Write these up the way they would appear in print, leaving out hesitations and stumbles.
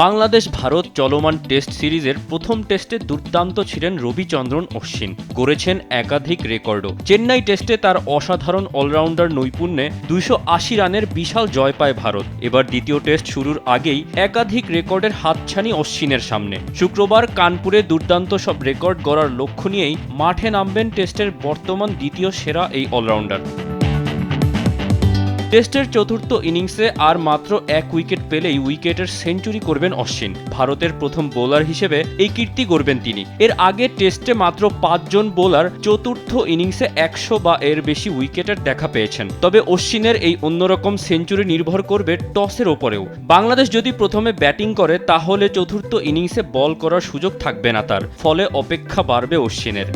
বাংলাদেশ ভারত চলমান টেস্ট সিরিজের প্রথম টেস্টে দুর্দান্ত ছিলেন রবিচন্দ্রন অশ্বিন, গড়েছেন একাধিক রেকর্ডও। চেন্নাই টেস্টে তার অসাধারণ অলরাউন্ডার নৈপুণ্যে 280 রানের বিশাল জয় পায় ভারত। এবার দ্বিতীয় টেস্ট শুরুর আগেই একাধিক রেকর্ডের হাতছানি অশ্বিনের সামনে। শুক্রবার কানপুরে দুর্দান্ত সব রেকর্ড গড়ার লক্ষ্য নিয়েই মাঠে নামবেন টেস্টের বর্তমান দ্বিতীয় সেরা এই অলরাউন্ডার। টেস্টের চতুর্থ ইনিংসে আর মাত্র 1 উইকেট পেলেই উইকেটের সেঞ্চুরি করবেন অশ্বিন। ভারতের প্রথম বোলার হিসেবে এই কীর্তি গড়বেন তিনি। এর আগে টেস্টে মাত্র 5 জন বোলার চতুর্থ ইনিংসে 100 বা এর বেশি উইকেটের দেখা পেয়েছেন। তবে অশ্বিনের এই অন্যরকম সেঞ্চুরি নির্ভর করবে টসের ওপরেও। বাংলাদেশ যদি প্রথমে ব্যাটিং করে তাহলে চতুর্থ ইনিংসে বল করার সুযোগ থাকবে না তার, ফলে অপেক্ষা বাড়বে অশ্বিনের।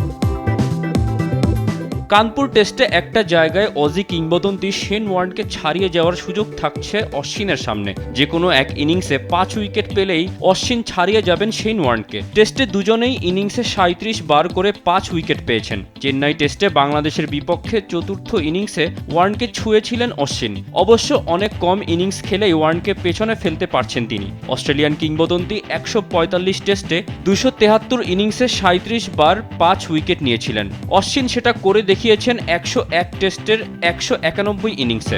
কানপুর টেস্টে একটা জায়গায় অজি কিংবদন্তি শেন ওয়ার্নকে ছাড়িয়ে যাওয়ার সুযোগ থাকছে অশ্বিনের সামনে। যে কোনো এক ইনিংসে 5 উইকেট পেলেই অশ্বিন ছাড়িয়ে যাবেন শেন ওয়ার্নকে। টেস্টে দুজনেই ইনিংসে 37 বার করে 5 উইকেট পেয়েছেন। চেন্নাই টেস্টে বাংলাদেশের বিপক্ষে চতুর্থ ইনিংসে ওয়ার্নকে ছুঁয়েছিলেন অশ্বিন। অবশ্য অনেক কম ইনিংস খেলেই ওয়ার্নকে পেছনে ফেলতে পারছেন তিনি। অস্ট্রেলিয়ান কিংবদন্তি 145 টেস্টে 273 ইনিংসে 37 বার 5 উইকেট নিয়েছিলেন। অশ্বিন সেটা করে দেখিয়েছেন 101 টেস্টের 191 ইনিংসে।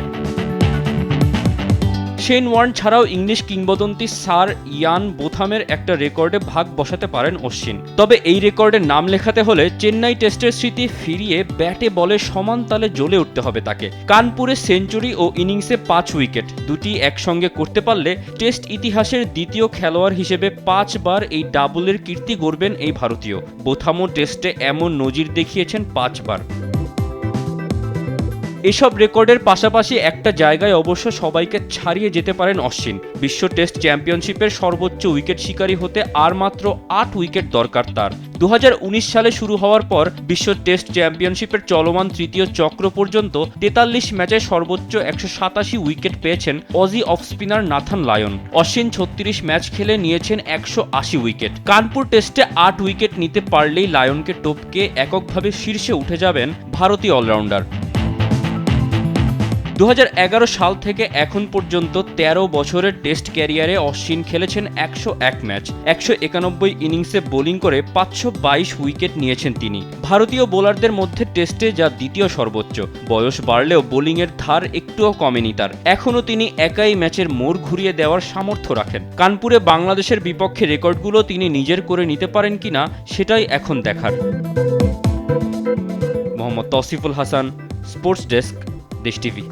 শেন ওয়ার্ন ছাড়াও ইংলিশ কিংবদন্তি স্যার ইয়ান বোথামের একটা রেকর্ডে ভাগ বসাতে পারেন অশ্বিন। তবে এই রেকর্ডে নাম লেখাতে হলে চেন্নাই টেস্টের স্মৃতি ফিরিয়ে ব্যাটে বলে সমান তালে জ্বলে উঠতে হবে তাকে। কানপুরে সেঞ্চুরি ও ইনিংসে 5 উইকেট দুটি একসঙ্গে করতে পারলে টেস্ট ইতিহাসের দ্বিতীয় খেলোয়াড় হিসেবে 5 বার এই ডাবলের কীর্তি গড়বেন এই ভারতীয়। বোথামও টেস্টে এমন নজির দেখিয়েছেন 5 বার। এসব রেকর্ডের পাশাপাশি একটা জায়গায় অবশ্য সবাইকে ছাড়িয়ে যেতে পারেন অশ্বিন। বিশ্ব টেস্ট চ্যাম্পিয়নশিপের সর্বোচ্চ উইকেট শিকারী হতে আর মাত্র 8 উইকেট দরকার তার। 2019 সালে শুরু হওয়ার পর বিশ্ব টেস্ট চ্যাম্পিয়নশিপের চলমান তৃতীয় চক্র পর্যন্ত 43 ম্যাচে সর্বোচ্চ 187 উইকেট পেয়েছেন Aussie off spinner Nathan Lyon. Ashwin 36 match খেলে নিয়েছেন 180 উইকেট। কানপুর টেস্টে 8 উইকেট নিতে পারলেই লায়নকে টপকে এককভাবে শীর্ষে উঠে যাবেন ভারতীয় অলরাউন্ডার। 2011 সাল থেকে এখন পর্যন্ত 13 বছরের টেস্ট ক্যারিয়ারে অশ্বিন খেলেছেন 101 ম্যাচ, 191 ইনিংসে বোলিং করে 522 উইকেট নিয়েছেন তিনি। ভারতীয় বোলারদের মধ্যে টেস্টে যা দ্বিতীয় সর্বোচ্চ। বয়স বাড়লেও বোলিংয়ের ধার একটুও কমেনি তার। এখনও তিনি একাই ম্যাচের মোড় ঘুরিয়ে দেওয়ার সামর্থ্য রাখেন। কানপুরে বাংলাদেশের বিপক্ষে রেকর্ডগুলো তিনি নিজের করে নিতে পারেন কিনা সেটাই এখন দেখার। মোহাম্মদ তৌসিফুল হাসান, স্পোর্টস ডেস্ক, দেশ টিভি।